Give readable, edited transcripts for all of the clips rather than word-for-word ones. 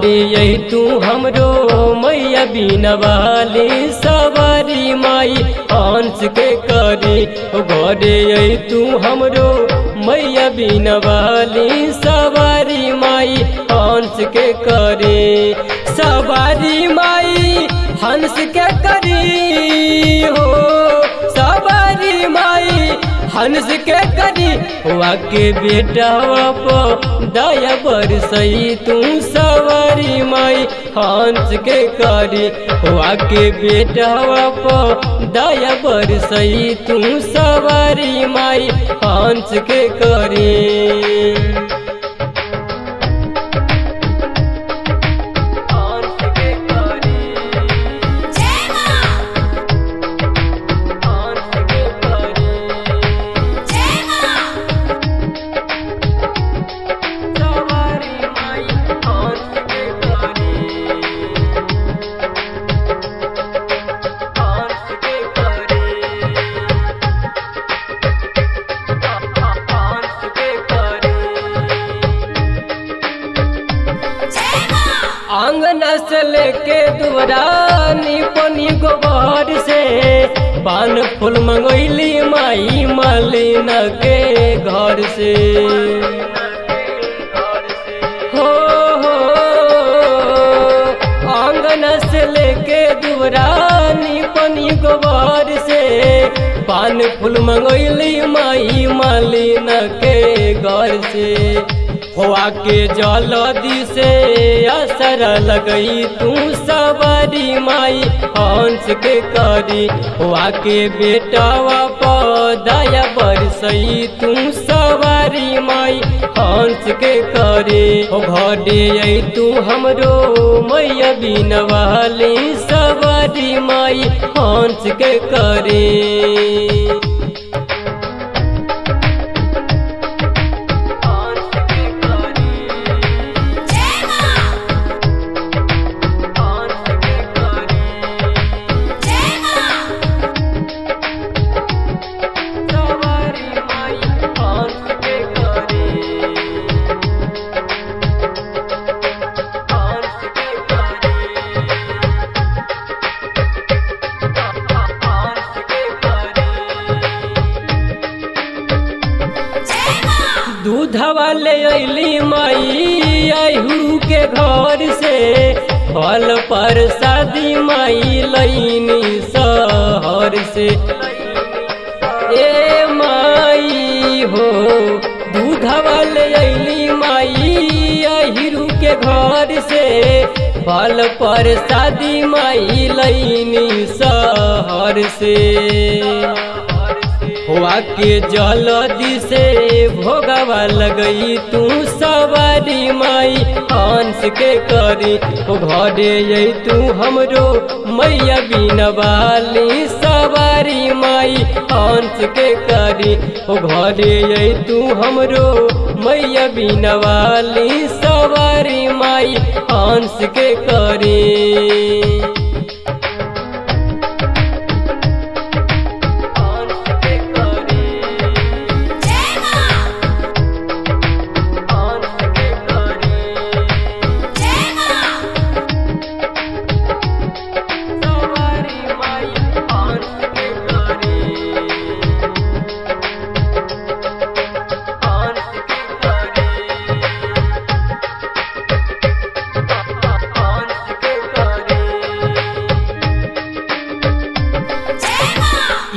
घरे आई तू हमरो मैया बिना वाली सवारी माई हंस के करी। घरे आई तू हमरो मैया बिना वाली सवारी माई हंस के करी। सवारी माई हंस के करी हो, सवारी माई हंस के करी। हुआ के बेटा दया बरसई तू सवारी माई हंस के करी। हुआ के बेटा दया बरसई तू सवारी माई हंस के करी। आंगना से लेके दुआरानी पनी गोबर से पान फूल मंगैली माई मालिन के घर से। हो आंगना से लेके दुआरानी पनी गोबर से पान फूल मंगैली माई मालिन के घर से। हुआ के जलदी से असर लगई तू सवारी माई हंस के करी। हुआ के बेटा दया बरसई तू सवारी माई हंस के करे। घरे आई तू हमरो मैया बिना वाली सवारी माई हंस के करे। दूध वाले अली माई अहू के घर से फल पर शादी माई लईनी शहर से। ए माई हो दूध वाले अली माई अहिरू के घर से फल पर शादी माई लईनी शहर से। हुआ के जलदी से भोगवा लगई तू सवारी माई हंस के करी। घरे आई तू हमरो मैया बिना वाली सवारी माई हंस के करी। घरे आई तू हमरो मैया बिना वाली सवारी माई हंस के करी।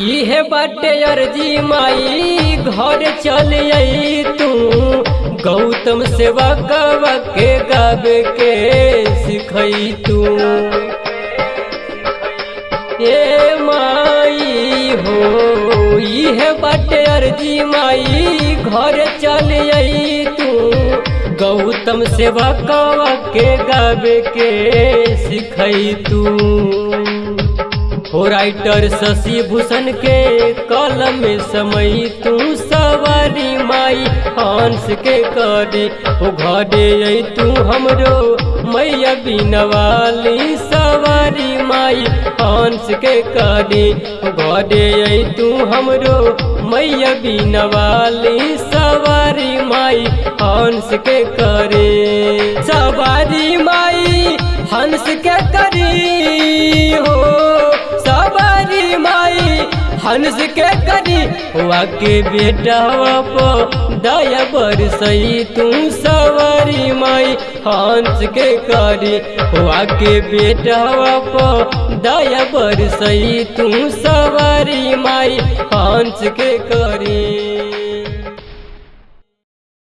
इहे बाटे अर्जी माई घर चल आई तू गौतम सेवा कवा के गावे के सिखई तू। ए माई हो इहे बाटे अर्जी माई घर चल आई तू गौतम सेवा कवा के गावे के सिखई तू। हो राइटर शशि भूषण के कलम में समय तू सवारी माई हंस के करी। हो घरे आई तू हमरो मैया बिना वाली सवारी माई हंस के करी। हो घरे आई तू हमरो मैया बिना वाली सवारी माई हंस के करे। सवारी माई हंस के करी हो सवारी माई, हंस के करी हुआ के बेटा पो दया बरसई तू सवारी माई, हंस के करी हुआ के बेटा पो दया बरसई तू सवारी माई, हंस के करी।